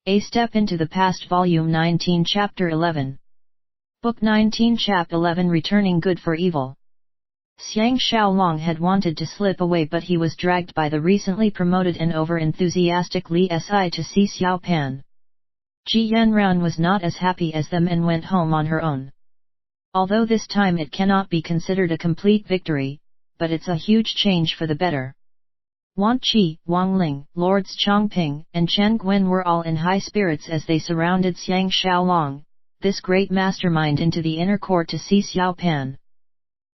A Step into the Past Volume 19 Chapter 11. Book 19 Chap 11 Returning Good for Evil. Xiang Xiaolong had wanted to slip away, but he was dragged by the recently promoted and over-enthusiastic Li Si to see Xiao Pan. Ji Yanran was not as happy as them and went home on her own. Although this time it cannot be considered a complete victory, but it's a huge change for the better. Wang Qi, Wang Ling, Lords Chongping, and Chen Guan were all in high spirits as they surrounded Xiang Xiaolong, this great mastermind, into the inner court to see Xiao Pan.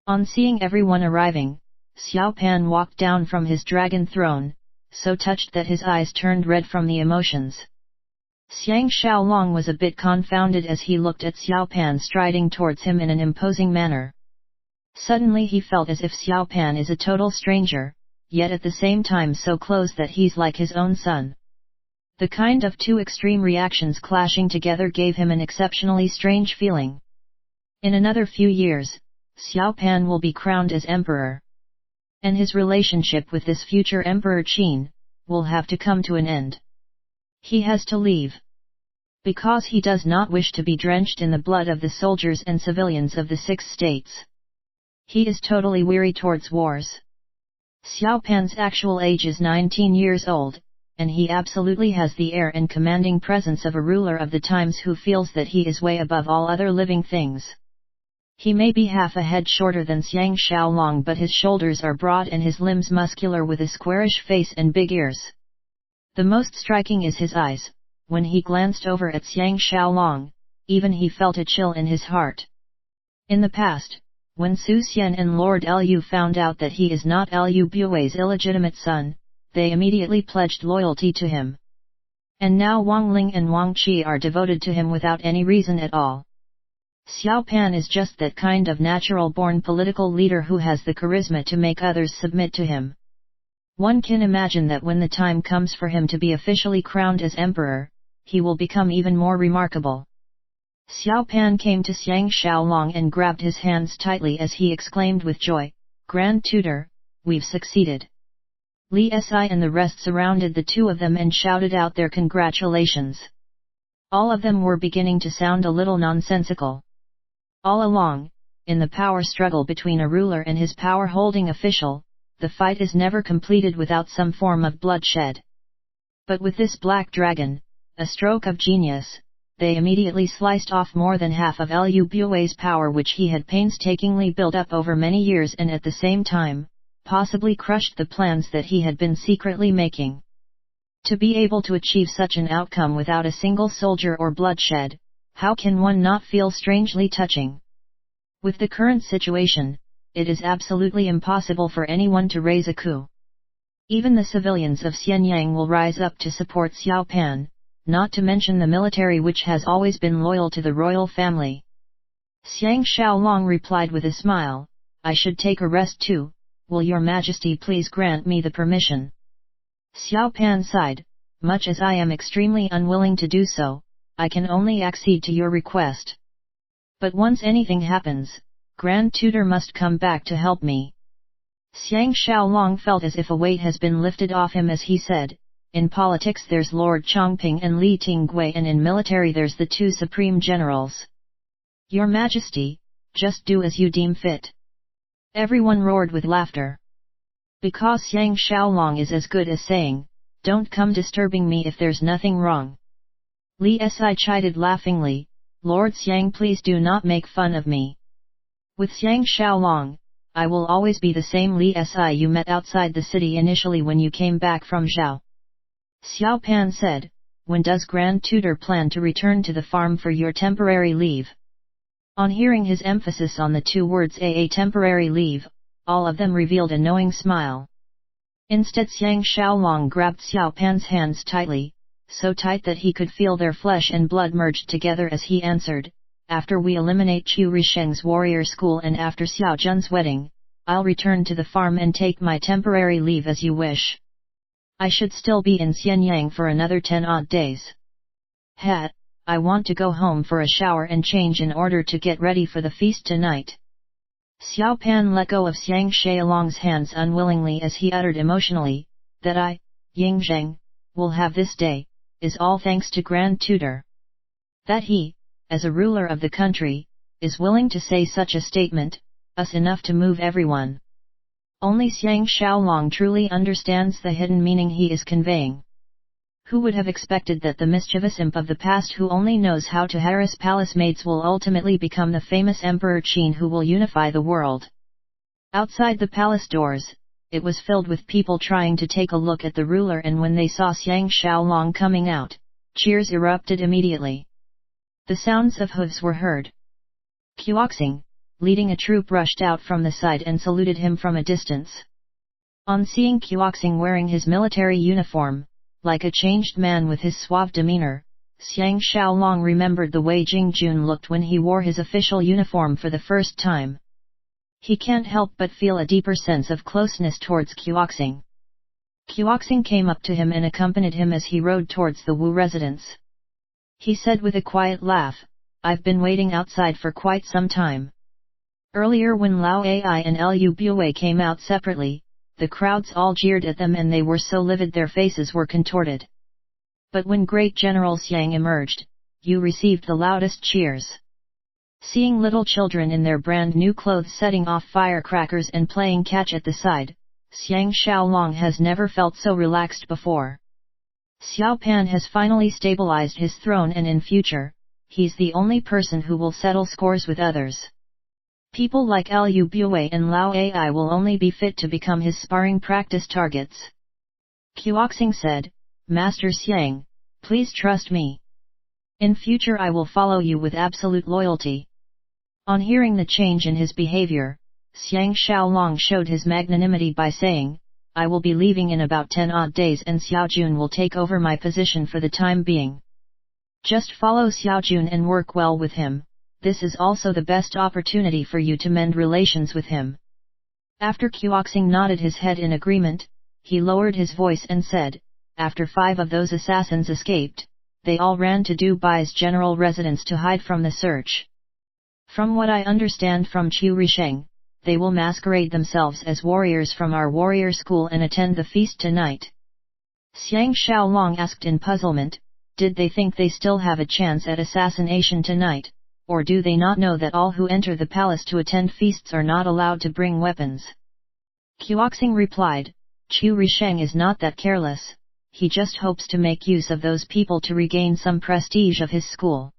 On seeing everyone arriving, Xiao Pan walked down from his dragon throne, so touched that his eyes turned red from the emotions. Xiang Xiaolong was a bit confounded as he looked at Xiao Pan striding towards him in an imposing manner. Suddenly he felt as if Xiao Pan is a total stranger, yet at the same time so close that he's like his own son. The kind of two extreme reactions clashing together gave him an exceptionally strange feeling. In another few years, Xiao Pan will be crowned as emperor. And his relationship with this future Emperor Qin will have to come to an end. He has to leave. Because he does not wish to be drenched in the blood of the soldiers and civilians of the 6 states. He is totally weary towards wars. Xiao Pan's actual age is 19 years old, and he absolutely has the air and commanding presence of a ruler of the times who feels that he is way above all other living things. He may be half a head shorter than Xiang Xiaolong, but his shoulders are broad and his limbs muscular, with a squarish face and big ears. The most striking is his eyes. When he glanced over at Xiang Xiaolong, even he felt a chill in his heart. In the past, when Su Xian and Lord Lu found out that he is not Lu Bui's illegitimate son, they immediately pledged loyalty to him. And now Wang Ling and Wang Qi are devoted to him without any reason at all. Xiao Pan is just that kind of natural-born political leader who has the charisma to make others submit to him. One can imagine that when the time comes for him to be officially crowned as emperor, he will become even more remarkable. Xiao Pan came to Xiang Xiaolong and grabbed his hands tightly as he exclaimed with joy, "Grand Tutor, we've succeeded." Li Si and the rest surrounded the two of them and shouted out their congratulations. All of them were beginning to sound a little nonsensical. All along, in the power struggle between a ruler and his power-holding official, the fight is never completed without some form of bloodshed. But with this black dragon, a stroke of genius, they immediately sliced off more than half of Lu Bui's power, which he had painstakingly built up over many years, and at the same time, possibly crushed the plans that he had been secretly making. To be able to achieve such an outcome without a single soldier or bloodshed, how can one not feel strangely touching? With the current situation, it is absolutely impossible for anyone to raise a coup. Even the civilians of Xianyang will rise up to support Xiao Pan, not to mention the military, which has always been loyal to the royal family. Xiang Xiaolong replied with a smile, "I should take a rest too, will your majesty please grant me the permission?" Xiao Pan sighed, "Much as I am extremely unwilling to do so, I can only accede to your request. But once anything happens, Grand Tutor must come back to help me." Xiang Xiaolong felt as if a weight has been lifted off him as he said, "In politics there's Lord Chongping and Li Tinggui, and in military there's the 2 supreme generals. Your Majesty, just do as you deem fit." Everyone roared with laughter. Because Xiang Xiaolong is as good as saying, "Don't come disturbing me if there's nothing wrong." Li Si chided laughingly, "Lord Xiang, please do not make fun of me. With Xiang Xiaolong, I will always be the same Li Si you met outside the city initially when you came back from Zhao." Xiao Pan said, "When does Grand Tutor plan to return to the farm for your temporary leave?" On hearing his emphasis on the 2 words a temporary leave, all of them revealed a knowing smile. Instead, Xiang Xiaolong grabbed Xiao Pan's hands tightly, so tight that he could feel their flesh and blood merged together as he answered, "After we eliminate Chu Risheng's warrior school and after Xiao Jun's wedding, I'll return to the farm and take my temporary leave as you wish. I should still be in Xianyang for another 10 odd days. I want to go home for a shower and change in order to get ready for the feast tonight." Xiao Pan let go of Xiang Xiaolong's hands unwillingly as he uttered emotionally, "That I, Ying Zheng, will have this day, is all thanks to Grand Tutor. That he, as a ruler of the country, is willing to say such a statement, is enough to move everyone. Only Xiang Xiaolong truly understands the hidden meaning he is conveying. Who would have expected that the mischievous imp of the past who only knows how to harass palace maids will ultimately become the famous Emperor Qin who will unify the world? Outside the palace doors, it was filled with people trying to take a look at the ruler, and when they saw Xiang Xiaolong coming out, cheers erupted immediately. The sounds of hooves were heard. Quoxing, leading a troop, rushed out from the side and saluted him from a distance. On seeing Quoxing wearing his military uniform, like a changed man with his suave demeanor, Xiang Xiaolong remembered the way Jing Jun looked when he wore his official uniform for the first time. He can't help but feel a deeper sense of closeness towards Quoxing. Quoxing came up to him and accompanied him as he rode towards the Wu residence. He said with a quiet laugh, "I've been waiting outside for quite some time." Earlier when Lao Ai and Lu Bue came out separately, the crowds all jeered at them and they were so livid their faces were contorted. But when Great General Xiang emerged, you received the loudest cheers. Seeing little children in their brand new clothes setting off firecrackers and playing catch at the side, Xiang Xiaolong has never felt so relaxed before. Xiao Pan has finally stabilized his throne, and in future, he's the only person who will settle scores with others. People like Lu Bue and Lao Ai will only be fit to become his sparring practice targets. Quoxing said, "Master Xiang, please trust me. In future I will follow you with absolute loyalty." On hearing the change in his behavior, Xiang Xiaolong showed his magnanimity by saying, "I will be leaving in about 10 odd days and Xiao Jun will take over my position for the time being. Just follow Xiao Jun and work well with him. This is also the best opportunity for you to mend relations with him." After Quoxing nodded his head in agreement, he lowered his voice and said, "After 5 of those assassins escaped, they all ran to Dubai's general residence to hide from the search. From what I understand from Qiu Risheng, they will masquerade themselves as warriors from our warrior school and attend the feast tonight." Xiang Xiaolong asked in puzzlement, did they think they still have a chance at assassination tonight? Or do they not know that all who enter the palace to attend feasts are not allowed to bring weapons? Quoxing replied, "Qiu Risheng is not that careless, he just hopes to make use of those people to regain some prestige of his school."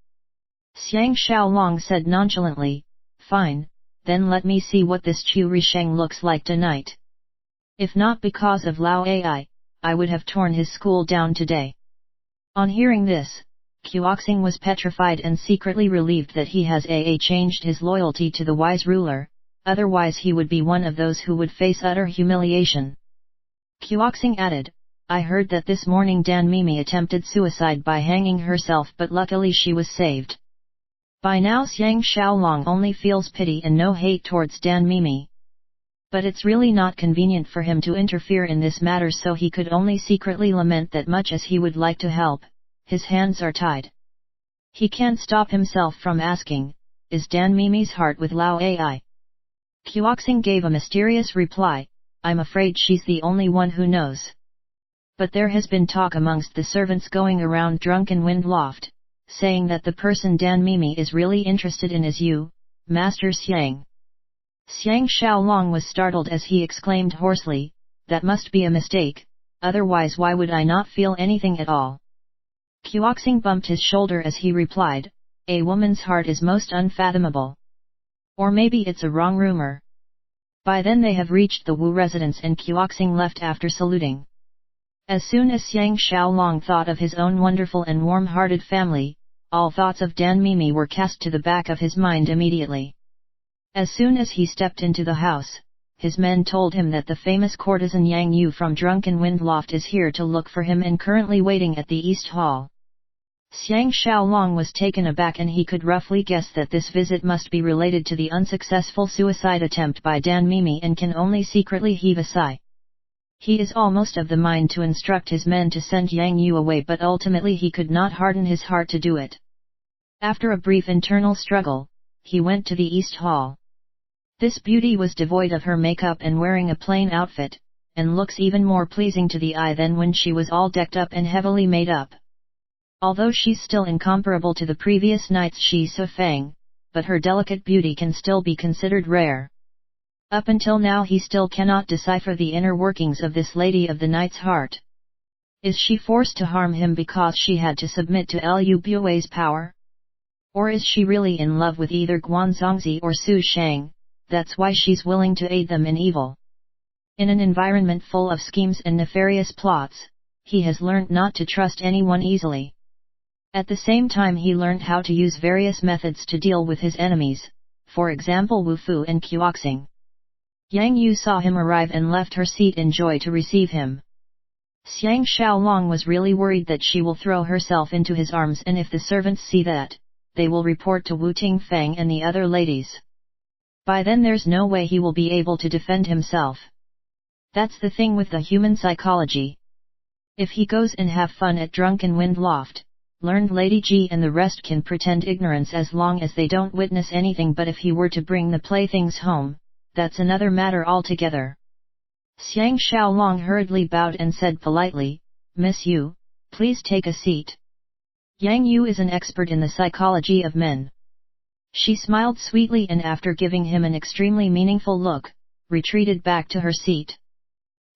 Xiang Xiaolong said nonchalantly, "Fine, then let me see what this Qiu Risheng looks like tonight. If not because of Lao Ai, I would have torn his school down today." On hearing this, Quoxing was petrified and secretly relieved that he has changed his loyalty to the wise ruler, otherwise he would be one of those who would face utter humiliation. Quoxing added, "I heard that this morning Dan Mimi attempted suicide by hanging herself, but luckily she was saved." By now Xiang Xiaolong only feels pity and no hate towards Dan Mimi. But it's really not convenient for him to interfere in this matter, so he could only secretly lament that much as he would like to help, his hands are tied. He can't stop himself from asking, is Dan Mimi's heart with Lao Ai? Quoxing gave a mysterious reply, "I'm afraid she's the only one who knows. But there has been talk amongst the servants going around Drunken Wind Loft, saying that the person Dan Mimi is really interested in is you, Master Xiang." Xiang Xiaolong was startled as he exclaimed hoarsely, "That must be a mistake, otherwise why would I not feel anything at all?" Quoxing bumped his shoulder as he replied, "A woman's heart is most unfathomable. Or maybe it's a wrong rumor." By then they have reached the Wu residence and Quoxing left after saluting. As soon as Xiang Xiaolong thought of his own wonderful and warm-hearted family, all thoughts of Dan Mimi were cast to the back of his mind immediately. As soon as he stepped into the house, his men told him that the famous courtesan Yang Yu from Drunken Wind Loft is here to look for him and currently waiting at the East Hall. Xiang Xiaolong was taken aback and he could roughly guess that this visit must be related to the unsuccessful suicide attempt by Dan Mimi and can only secretly heave a sigh. He is almost of the mind to instruct his men to send Yang Yu away, but ultimately he could not harden his heart to do it. After a brief internal struggle, he went to the East Hall. This beauty was devoid of her makeup and wearing a plain outfit, and looks even more pleasing to the eye than when she was all decked up and heavily made up. Although she's still incomparable to the previous knights Shi Sifang, but her delicate beauty can still be considered rare. Up until now he still cannot decipher the inner workings of this lady of the knight's heart. Is she forced to harm him because she had to submit to Liu Bui's power? Or is she really in love with either Guanzongzi or Su Shang, that's why she's willing to aid them in evil? In an environment full of schemes and nefarious plots, he has learned not to trust anyone easily. At the same time he learned how to use various methods to deal with his enemies, for example Wu Fu and Kuoxing. Yang Yu saw him arrive and left her seat in joy to receive him. Xiang Xiaolong was really worried that she will throw herself into his arms, and if the servants see that, they will report to Wu Tingfang and the other ladies. By then there's no way he will be able to defend himself. That's the thing with the human psychology. If he goes and have fun at Drunken Wind Loft, learned Lady G and the rest can pretend ignorance as long as they don't witness anything, but if he were to bring the playthings home, that's another matter altogether. Xiang Xiaolong hurriedly bowed and said politely, "Miss Yu, please take a seat." Yang Yu is an expert in the psychology of men. She smiled sweetly and after giving him an extremely meaningful look, retreated back to her seat.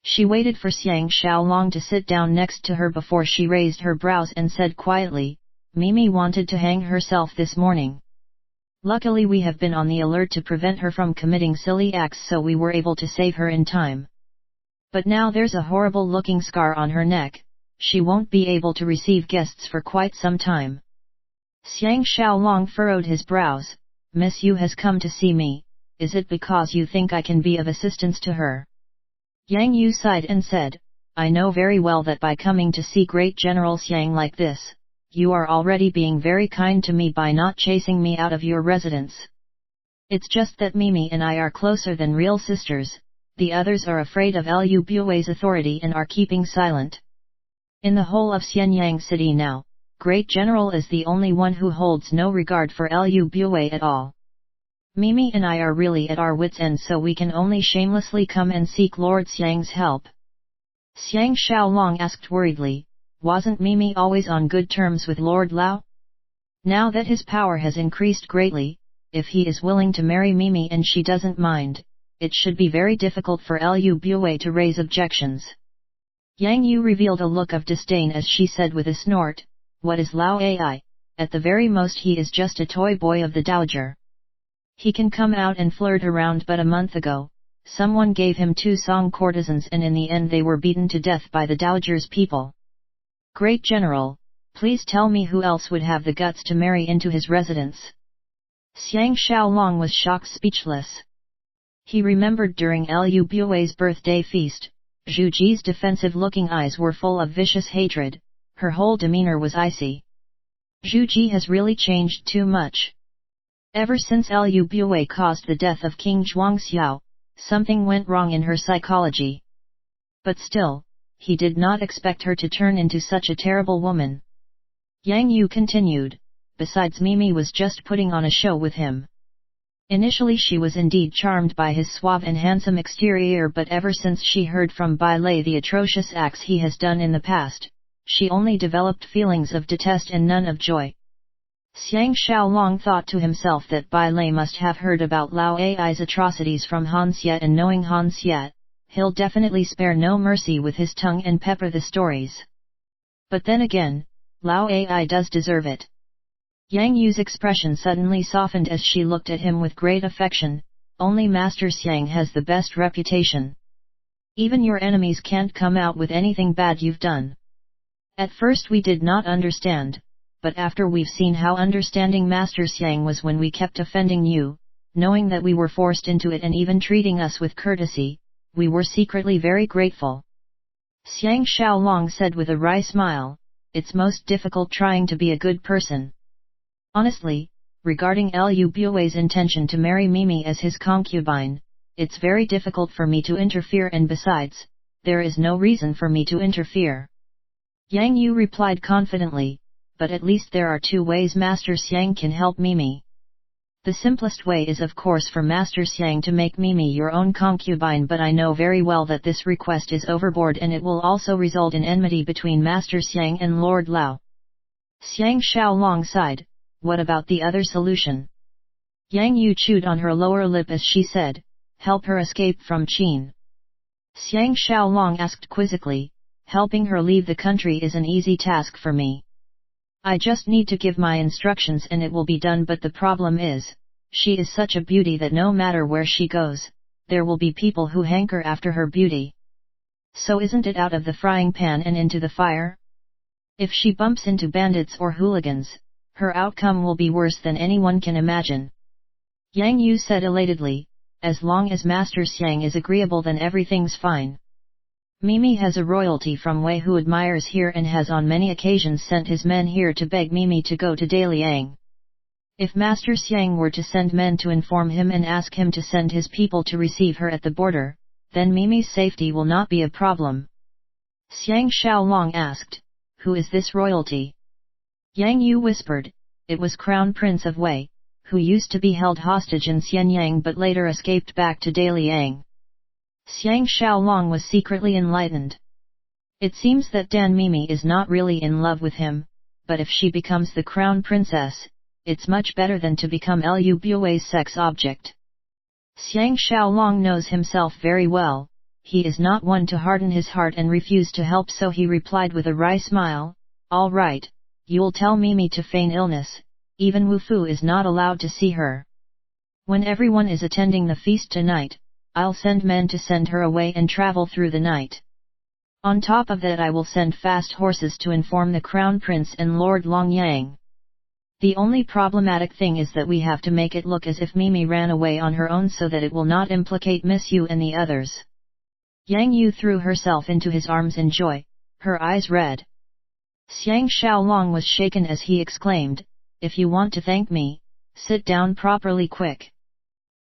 She waited for Xiang Xiaolong to sit down next to her before she raised her brows and said quietly, "Mimi wanted to hang herself this morning. Luckily we have been on the alert to prevent her from committing silly acts, so we were able to save her in time. But now there's a horrible looking scar on her neck, she won't be able to receive guests for quite some time." Xiang Xiaolong furrowed his brows. "Miss Yu has come to see me, is it because you think I can be of assistance to her?" Yang Yu sighed and said, "I know very well that by coming to see Great General Xiang like this, you are already being very kind to me by not chasing me out of your residence. It's just that Mimi and I are closer than real sisters, the others are afraid of Liu Bui's authority and are keeping silent. In the whole of Xianyang City now, Great General is the only one who holds no regard for Liu Bui at all. Mimi and I are really at our wits' end, so we can only shamelessly come and seek Lord Xiang's help." Xiang Xiaolong asked worriedly, "Wasn't Mimi always on good terms with Lord Lao? Now that his power has increased greatly, if he is willing to marry Mimi and she doesn't mind, it should be very difficult for Liu Bui to raise objections." Yang Yu revealed a look of disdain as she said with a snort, "What is Lao Ai? At the very most he is just a toy boy of the dowager. He can come out and flirt around, but a month ago, someone gave him 2 song courtesans and in the end they were beaten to death by the dowager's people. Great General, please tell me who else would have the guts to marry into his residence." Xiang Xiaolong was shocked speechless. He remembered during Liu Bui's birthday feast, Zhu Ji's defensive-looking eyes were full of vicious hatred, her whole demeanor was icy. Zhu Ji has really changed too much. Ever since Liu Bui caused the death of King Zhuangxiao, something went wrong in her psychology. But still, he did not expect her to turn into such a terrible woman. Yang Yu continued, "Besides, Mimi was just putting on a show with him. Initially she was indeed charmed by his suave and handsome exterior, but ever since she heard from Bai Lei the atrocious acts he has done in the past, she only developed feelings of detest and none of joy." Xiang Xiaolong thought to himself that Bai Lei must have heard about Lao Ai's atrocities from Han Xiet, and knowing Han Xiet, he'll definitely spare no mercy with his tongue and pepper the stories. But then again, Lao Ai does deserve it. Yang Yu's expression suddenly softened as she looked at him with great affection. "Only Master Xiang has the best reputation. Even your enemies can't come out with anything bad you've done. At first we did not understand, but after we've seen how understanding Master Xiang was when we kept offending you, knowing that we were forced into it and even treating us with courtesy, we were secretly very grateful." Xiang Xiaolong said with a wry smile, "It's most difficult trying to be a good person. Honestly, regarding Liu Bui's intention to marry Mimi as his concubine, it's very difficult for me to interfere, and besides, there is no reason for me to interfere." Yang Yu replied confidently, "But at least there are 2 ways Master Xiang can help Mimi. The simplest way is of course for Master Xiang to make Mimi your own concubine, but I know very well that this request is overboard and it will also result in enmity between Master Xiang and Lord Lao." Xiang Xiaolong sighed, what about the other solution? Yang Yu chewed on her lower lip as she said, help her escape from Qin. Xiang Xiaolong asked quizzically, helping her leave the country is an easy task for me. I just need to give my instructions and it will be done, but the problem is, she is such a beauty that no matter where she goes, there will be people who hanker after her beauty. So isn't it out of the frying pan and into the fire? If she bumps into bandits or hooligans, her outcome will be worse than anyone can imagine. Yang Yu said elatedly, as long as Master Xiang is agreeable then everything's fine. Mimi has a royalty from Wei who admires here and has on many occasions sent his men here to beg Mimi to go to Daliang. If Master Xiang were to send men to inform him and ask him to send his people to receive her at the border, then Mimi's safety will not be a problem. Xiang Xiaolong asked, who is this royalty? Yang Yu whispered, it was Crown Prince of Wei, who used to be held hostage in Xianyang but later escaped back to Daliang. Xiang Xiaolong was secretly enlightened. It seems that Dan Mimi is not really in love with him, but if she becomes the crown princess, it's much better than to become Lu Bue's sex object. Xiang Xiaolong knows himself very well, he is not one to harden his heart and refuse to help, so he replied with a wry smile, all right, you'll tell Mimi to feign illness, even Wu Fu is not allowed to see her. When everyone is attending the feast tonight, I'll send men to send her away and travel through the night. On top of that I will send fast horses to inform the Crown Prince and Lord Longyang. The only problematic thing is that we have to make it look as if Mimi ran away on her own so that it will not implicate Miss Yu and the others. Yang Yu threw herself into his arms in joy, her eyes red. Xiang Xiaolong was shaken as he exclaimed, if you want to thank me, sit down properly quick.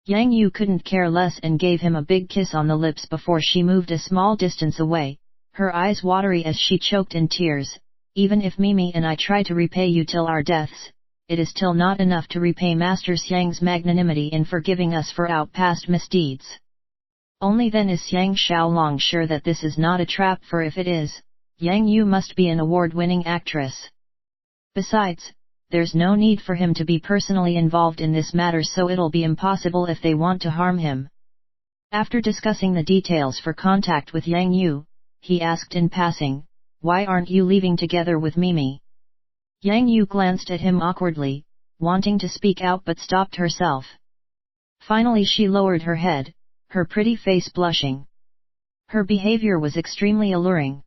Yang Yu couldn't care less and gave him a big kiss on the lips before she moved a small distance away, her eyes watery as she choked in tears, even if Mimi and I try to repay you till our deaths, it is still not enough to repay Master Xiang's magnanimity in forgiving us for our past misdeeds. Only then is Xiang Xiaolong sure that this is not a trap, for if it is, Yang Yu must be an award-winning actress. Besides, there's no need for him to be personally involved in this matter, so it'll be impossible if they want to harm him. After discussing the details for contact with Yang Yu, he asked in passing, why aren't you leaving together with Mimi? Yang Yu glanced at him awkwardly, wanting to speak out but stopped herself. Finally she lowered her head, her pretty face blushing. Her behavior was extremely alluring.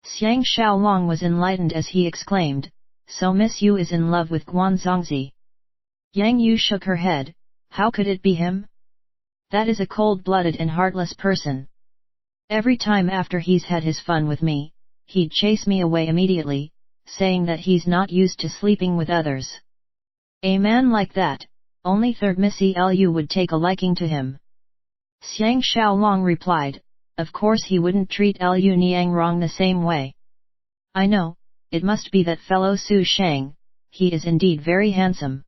Xiang Xiaolong was enlightened as he exclaimed, so Miss Yu is in love with Guanzongzi. Yang Yu shook her head, how could it be him? That is a cold-blooded and heartless person. Every time after he's had his fun with me, he'd chase me away immediately, saying that he's not used to sleeping with others. A man like that, only third Missy Lu would take a liking to him. Xiang Xiaolong replied, of course he wouldn't treat Lu Niang wrong the same way. I know, it must be that fellow Su Shang, he is indeed very handsome.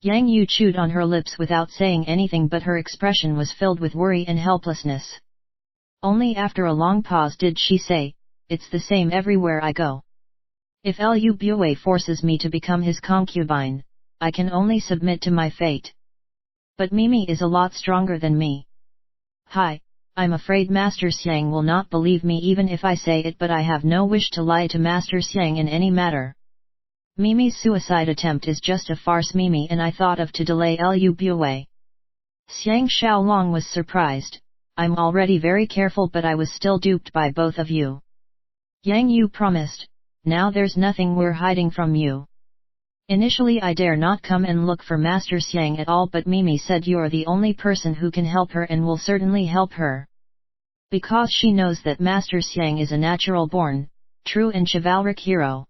Yang Yu chewed on her lips without saying anything, but her expression was filled with worry and helplessness. Only after a long pause did she say, it's the same everywhere I go. If Lu Bue forces me to become his concubine, I can only submit to my fate. But Mimi is a lot stronger than me. Hi, I'm afraid Master Xiang will not believe me even if I say it, but I have no wish to lie to Master Xiang in any matter. Mimi's suicide attempt is just a farce Mimi and I thought of to delay Lu Bue. Xiang Xiaolong was surprised, I'm already very careful but I was still duped by both of you. Yang Yu promised, now there's nothing we're hiding from you. Initially I dare not come and look for Master Xiang at all, but Mimi said you're the only person who can help her and will certainly help her. Because she knows that Master Xiang is a natural-born, true and chivalric hero.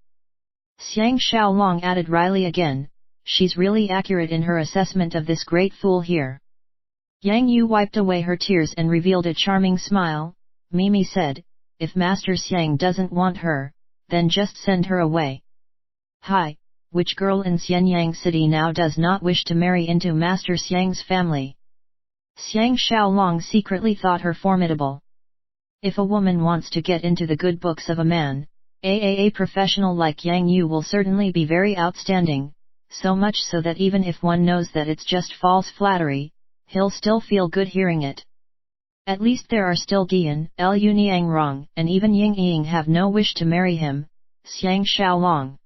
Xiang Xiaolong added wryly again, she's really accurate in her assessment of this great fool here. Yang Yu wiped away her tears and revealed a charming smile. Mimi said, if Master Xiang doesn't want her, then just send her away. Hi, which girl in Xianyang City now does not wish to marry into Master Xiang's family? Xiang Xiaolong secretly thought her formidable. If a woman wants to get into the good books of a man, A professional like Yang Yu will certainly be very outstanding, so much so that even if one knows that it's just false flattery, he'll still feel good hearing it. At least there are still Gian, Liu Niangrong, and even Ying Ying have no wish to marry him, Xiang Xiaolong.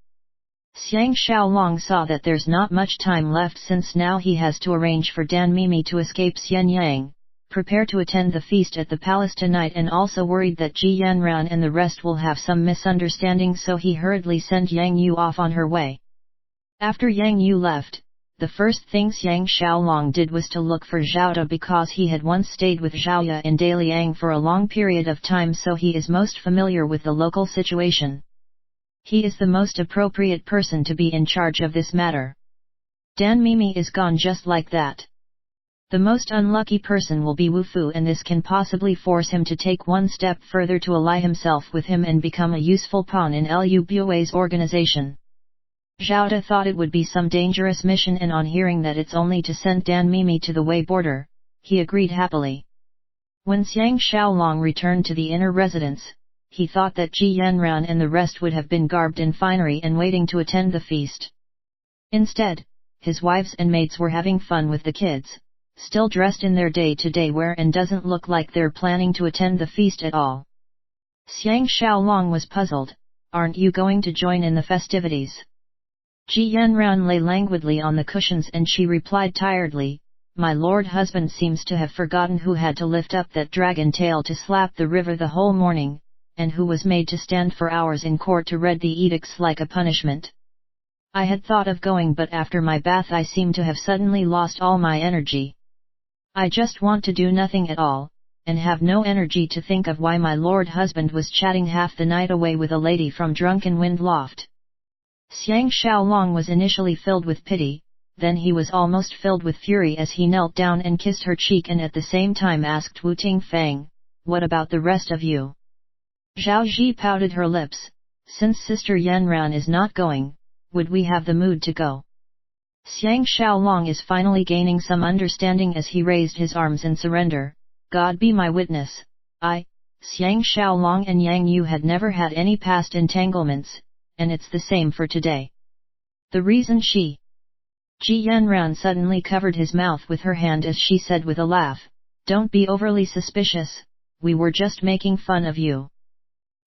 Xiang Xiaolong saw that there's not much time left since now he has to arrange for Dan Mimi to escape Xian Yang, prepare to attend the feast at the palace tonight, and also worried that Ji Yanran and the rest will have some misunderstanding, so he hurriedly sent Yang Yu off on her way. After Yang Yu left, the first thing Xiang Xiaolong did was to look for Zhaoda, because he had once stayed with Zhaoya in Daliang for a long period of time, so he is most familiar with the local situation. He is the most appropriate person to be in charge of this matter. Dan Mimi is gone just like that. The most unlucky person will be Wu Fu, and this can possibly force him to take one step further to ally himself with him and become a useful pawn in Liu Bui's organization. Zhaoda thought it would be some dangerous mission, and on hearing that it's only to send Dan Mimi to the Wei border, he agreed happily. When Xiang Xiaolong returned to the inner residence, he thought that Ji Yanran and the rest would have been garbed in finery and waiting to attend the feast. Instead, his wives and maids were having fun with the kids, still dressed in their day-to-day wear, and doesn't look like they're planning to attend the feast at all. Xiang Xiaolong was puzzled. Aren't you going to join in the festivities? Ji Yanran lay languidly on the cushions, and she replied tiredly, My lord husband seems to have forgotten who had to lift up that dragon tail to slap the river the whole morning, and who was made to stand for hours in court to read the edicts like a punishment. I had thought of going, but after my bath I seem to have suddenly lost all my energy. I just want to do nothing at all, and have no energy to think of why my lord husband was chatting half the night away with a lady from Drunken Wind Loft. Xiang Xiaolong was initially filled with pity, then he was almost filled with fury as he knelt down and kissed her cheek, and at the same time asked Wu Tingfang, What about the rest of you? Zhao Ji pouted her lips. Since Sister Yanran is not going, would we have the mood to go? Xiang Xiaolong is finally gaining some understanding as he raised his arms in surrender. God be my witness, Xiang Xiaolong and Yang Yu had never had any past entanglements, and it's the same for today. The reason Ji Yanran suddenly covered his mouth with her hand as she said with a laugh, Don't be overly suspicious, we were just making fun of you.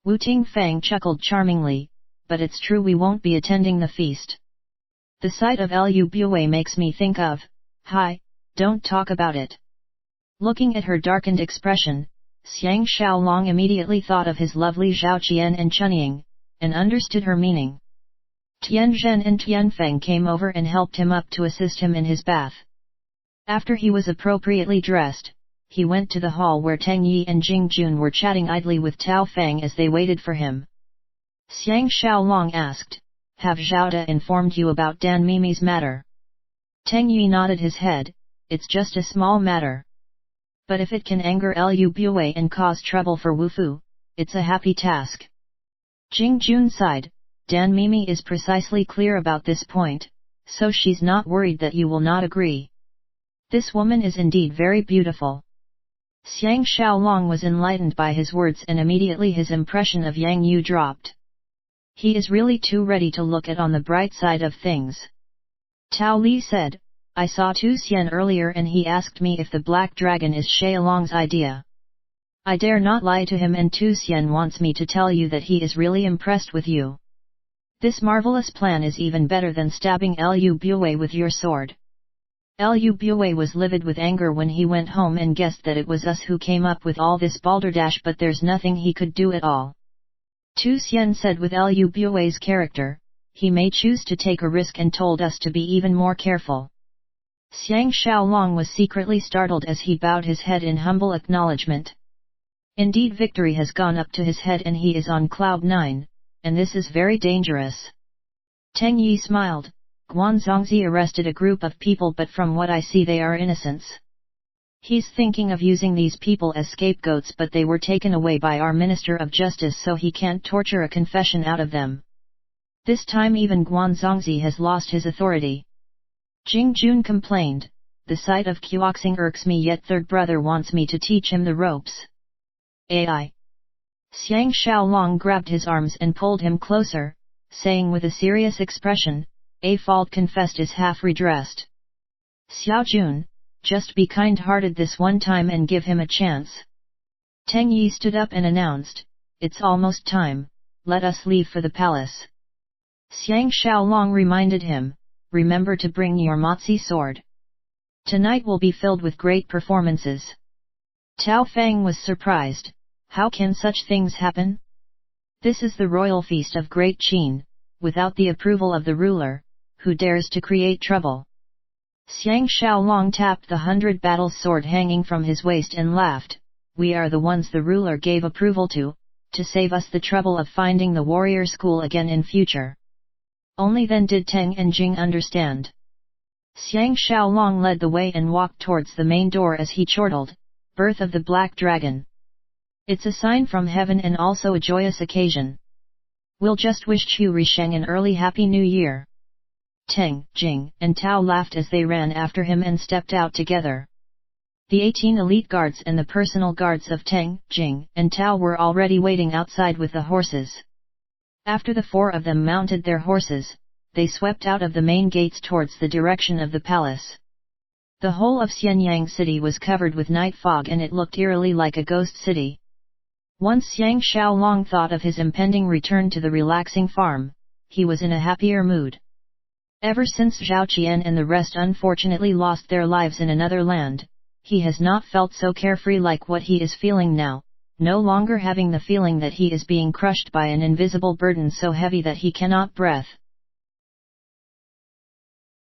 Wu Tingfang chuckled charmingly, but it's true we won't be attending the feast. The sight of Liu Bui makes me think of, don't talk about it. Looking at her darkened expression, Xiang Xiaolong immediately thought of his lovely Zhao Qian and Chunying, and understood her meaning. Tianzhen and Tianfeng came over and helped him up to assist him in his bath. After he was appropriately dressed, he went to the hall where Teng Yi and Jing Jun were chatting idly with Tao Feng as they waited for him. Xiang Xiaolong asked, Have Zhaoda informed you about Dan Mimi's matter? Teng Yi nodded his head, It's just a small matter. But if it can anger Liu Bui and cause trouble for Wu Fu, it's a happy task. Jing Jun sighed, Dan Mimi is precisely clear about this point, so she's not worried that you will not agree. This woman is indeed very beautiful. Xiang Xiaolong was enlightened by his words, and immediately his impression of Yang Yu dropped. He is really too ready to look at on the bright side of things. Tao Li said, I saw Tu Xian earlier and he asked me if the Black Dragon is Xiaolong's idea. I dare not lie to him, and Tu Xian wants me to tell you that he is really impressed with you. This marvelous plan is even better than stabbing Liu Bui with your sword. Liu Bui was livid with anger when he went home and guessed that it was us who came up with all this balderdash, but there's nothing he could do at all. Tu Xian said with Liu Bui's character, he may choose to take a risk, and told us to be even more careful. Xiang Xiaolong was secretly startled as he bowed his head in humble acknowledgement. Indeed, victory has gone up to his head and he is on cloud 9, and this is very dangerous. Teng Yi smiled. Guanzongzi arrested a group of people, but from what I see they are innocents. He's thinking of using these people as scapegoats, but they were taken away by our Minister of Justice, so he can't torture a confession out of them. This time even Guanzongzi has lost his authority. Jing Jun complained, the sight of Qiuxing irks me, yet third brother wants me to teach him the ropes. AI. Xiang Xiaolong grabbed his arms and pulled him closer, saying with a serious expression, "A fault confessed is half redressed. Xiao Jun, just be kind-hearted this one time and give him a chance." Teng Yi stood up and announced, "It's almost time, let us leave for the palace." Xiang Xiaolong reminded him, "Remember to bring your Mozi sword. Tonight will be filled with great performances." Tao Fang was surprised, "How can such things happen? This is the royal feast of Great Qin, without the approval of the ruler, who dares to create trouble?" Xiang Xiaolong tapped the 100 battle sword hanging from his waist and laughed, "We are the ones the ruler gave approval to save us the trouble of finding the warrior school again in future." Only then did Teng and Jing understand. Xiang Xiaolong led the way and walked towards the main door as he chortled, "Birth of the Black Dragon. It's a sign from heaven and also a joyous occasion. We'll just wish Chu Risheng an early Happy New Year." Teng, Jing, and Tao laughed as they ran after him and stepped out together. The 18 elite guards and the personal guards of Teng, Jing, and Tao were already waiting outside with the horses. After the 4 of them mounted their horses, they swept out of the main gates towards the direction of the palace. The whole of Xianyang city was covered with night fog and it looked eerily like a ghost city. Once Xiang Xiaolong thought of his impending return to the relaxing farm, he was in a happier mood. Ever since Zhao Qian and the rest unfortunately lost their lives in another land, he has not felt so carefree like what he is feeling now, no longer having the feeling that he is being crushed by an invisible burden so heavy that he cannot breathe.